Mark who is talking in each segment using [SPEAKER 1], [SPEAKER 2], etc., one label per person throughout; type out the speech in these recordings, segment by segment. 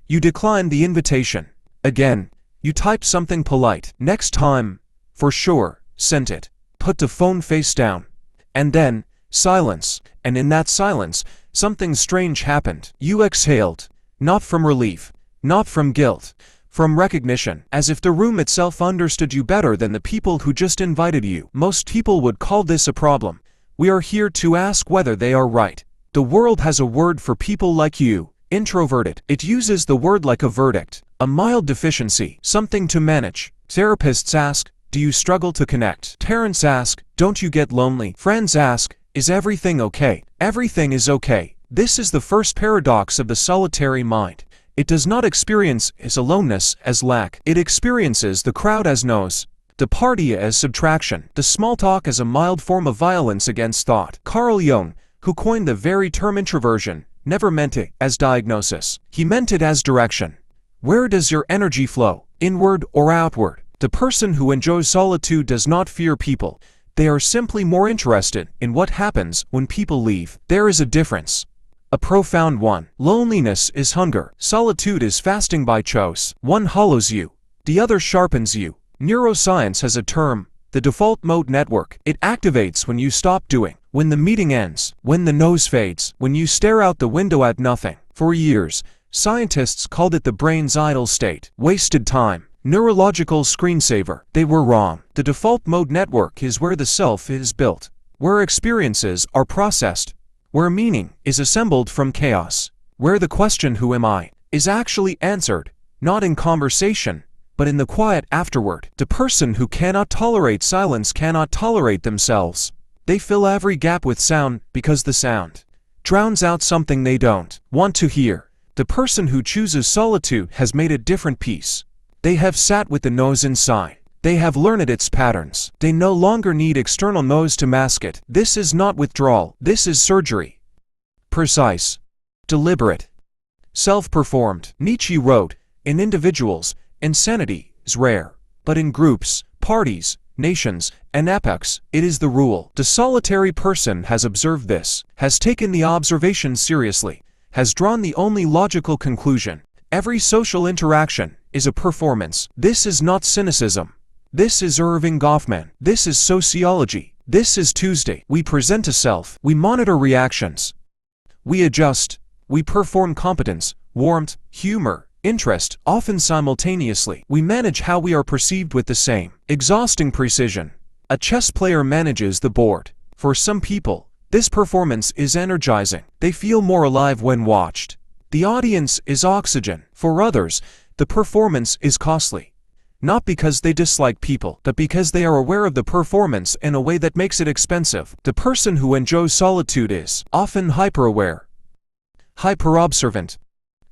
[SPEAKER 1] You decline the invitation. Again, you type something polite. Next time, for sure, sent it. Put the phone face down. And then, silence. And in that silence, something strange happened. You exhaled. Not from relief. Not from guilt. From recognition. As if the room itself understood you better than the people who just invited you. Most people would call this a problem. We are here to ask whether they are right. The world has a word for people like you. Introverted. It uses the word like a verdict. A mild deficiency. Something to manage. Therapists ask, do you struggle to connect? Parents ask, don't you get lonely? Friends ask, is everything okay? Everything is okay. This is the first paradox of the solitary mind. It does not experience its aloneness as lack. It experiences the crowd as noise, the party as subtraction, the small talk as a mild form of violence against thought. Carl Jung, who coined the very term introversion, never meant it as diagnosis. He meant it as direction. Where does your energy flow? Inward or outward? The person who enjoys solitude does not fear people. They are simply more interested in what happens when people leave. There is a difference. A profound one. Loneliness is hunger. Solitude is fasting by choice. One hollows you. The other sharpens you. Neuroscience has a term, the default mode network. It activates when you stop doing, when the meeting ends, when the nose fades, when you stare out the window at nothing. For years, scientists called it the brain's idle state. Wasted time. Neurological screensaver. They were wrong. The default mode network is where the self is built, where experiences are processed, where meaning is assembled from chaos, where the question who am I is actually answered, not in conversation, but in the quiet afterward. The person who cannot tolerate silence cannot tolerate themselves. They fill every gap with sound because the sound drowns out something they don't want to hear. The person who chooses solitude has made a different peace. They have sat with the noise inside. They have learned its patterns. They no longer need external noise to mask it. This is not withdrawal. This is surgery. Precise. Deliberate. Self-performed. Nietzsche wrote, in individuals, insanity is rare. But in groups, parties, nations, and epochs, it is the rule. The solitary person has observed this, has taken the observation seriously, has drawn the only logical conclusion. Every social interaction is a performance. This is not cynicism. This is Irving Goffman. This is sociology. This is Tuesday. We present a self. We monitor reactions. We adjust. We perform competence, warmth, humor, interest, often simultaneously. We manage how we are perceived with the same exhausting precision. A chess player manages the board. For some people, this performance is energizing. They feel more alive when watched. The audience is oxygen. For others, the performance is costly. Not because they dislike people, but because they are aware of the performance in a way that makes it expensive. The person who enjoys solitude is often hyper-aware, hyper-observant.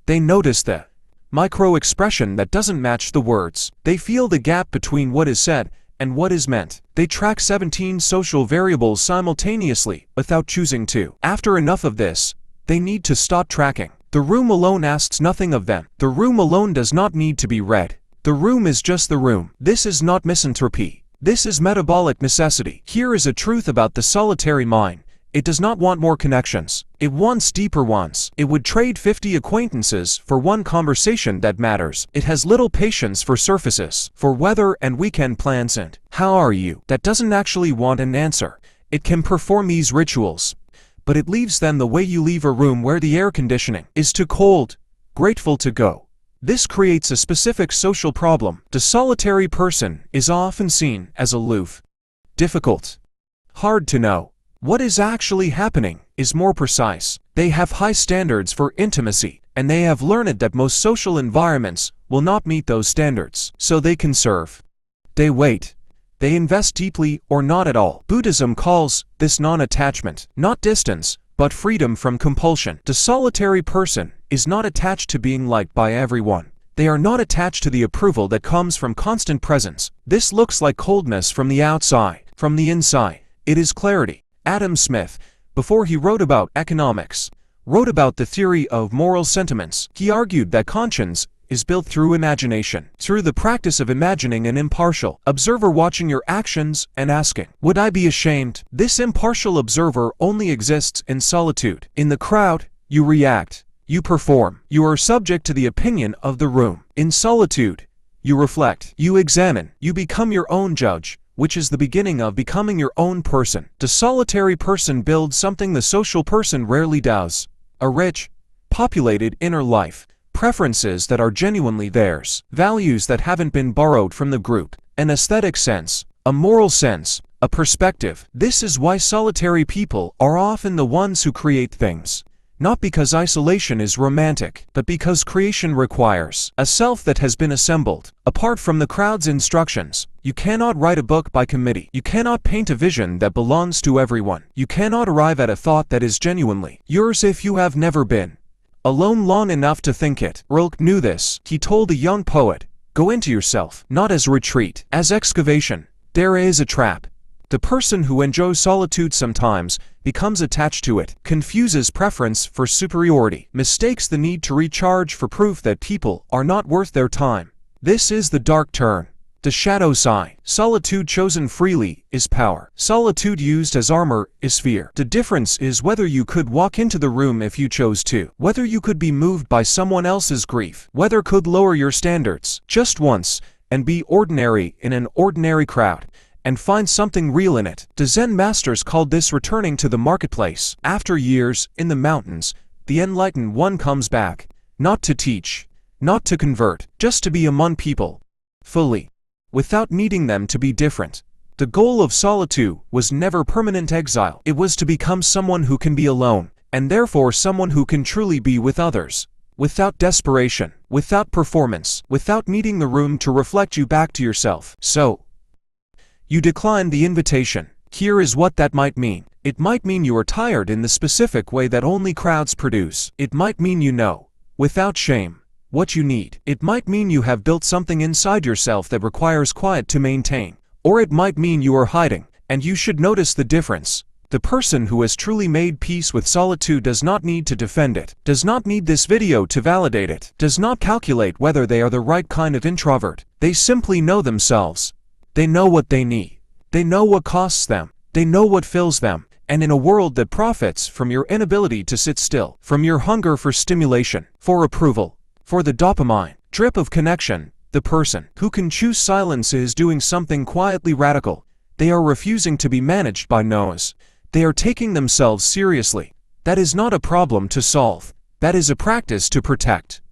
[SPEAKER 1] They notice the micro-expression that doesn't match the words. They feel the gap between what is said and what is meant. They track 17 social variables simultaneously without choosing to. After enough of this, they need to stop tracking. The room alone asks nothing of them. The room alone does not need to be read. The room is just the room. This is not misanthropy. This is metabolic necessity. Here is a truth about the solitary mind. It does not want more connections. It wants deeper ones. It would trade 50 acquaintances for one conversation that matters. It has little patience for surfaces, for weather and weekend plans and how are you that doesn't actually want an answer. It can perform these rituals, but it leaves them the way you leave a room where the air conditioning is too cold, grateful to go. This creates a specific social problem. The solitary person is often seen as aloof, difficult, hard to know. What is actually happening is more precise. They have high standards for intimacy, and they have learned that most social environments will not meet those standards. So they conserve. They wait. They invest deeply or not at all. Buddhism calls this non-attachment, not distance, but freedom from compulsion. The solitary person is not attached to being liked by everyone. They are not attached to the approval that comes from constant presence. This looks like coldness from the outside. From the inside, it is clarity. Adam Smith, before he wrote about economics, wrote about the theory of moral sentiments. He argued that conscience is built through imagination, through the practice of imagining an impartial observer watching your actions and asking, would I be ashamed? This impartial observer only exists in solitude. In the crowd, you react. you perform. You are subject to the opinion of the room. In solitude, you reflect, you examine, you become your own judge, which is the beginning of becoming your own person. The solitary person builds something the social person rarely does: a rich, populated inner life, preferences that are genuinely theirs, values that haven't been borrowed from the group, an aesthetic sense, a moral sense, a perspective. This is why solitary people are often the ones who create things. Not because isolation is romantic, but because creation requires a self that has been assembled, apart from the crowd's instructions. You cannot write a book by committee. You cannot paint a vision that belongs to everyone. You cannot arrive at a thought that is genuinely yours if you have never been alone long enough to think it. Rilke knew this. He told a young poet, "Go into yourself, not as retreat, as excavation. There is a trap." The person who enjoys solitude sometimes becomes attached to it, confuses preference for superiority, mistakes the need to recharge for proof that people are not worth their time. This is the dark turn, the shadow side. Solitude chosen freely is power. Solitude used as armor is fear. The difference is whether you could walk into the room if you chose to, whether you could be moved by someone else's grief, whether could lower your standards just once and be ordinary in an ordinary crowd, and find something real in it. The Zen masters called this returning to the marketplace. After years in the mountains, the enlightened one comes back, not to teach, not to convert, just to be among people, fully, without needing them to be different. The goal of solitude was never permanent exile. It was to become someone who can be alone, and therefore someone who can truly be with others, without desperation, without performance, without needing the room to reflect you back to yourself. So, you declined the invitation. Here is what that might mean. It might mean you are tired in the specific way that only crowds produce. It might mean you know, without shame, what you need. It might mean you have built something inside yourself that requires quiet to maintain. Or it might mean you are hiding, and you should notice the difference. The person who has truly made peace with solitude does not need to defend it, does not need this video to validate it, does not calculate whether they are the right kind of introvert. They simply know themselves. They know what they need. They know what costs them. They know what fills them. And in a world that profits from your inability to sit still, from your hunger for stimulation, for approval, for the dopamine drip of connection, the person who can choose silence is doing something quietly radical. They are refusing to be managed by no's. They are taking themselves seriously. That is not a problem to solve. That is a practice to protect.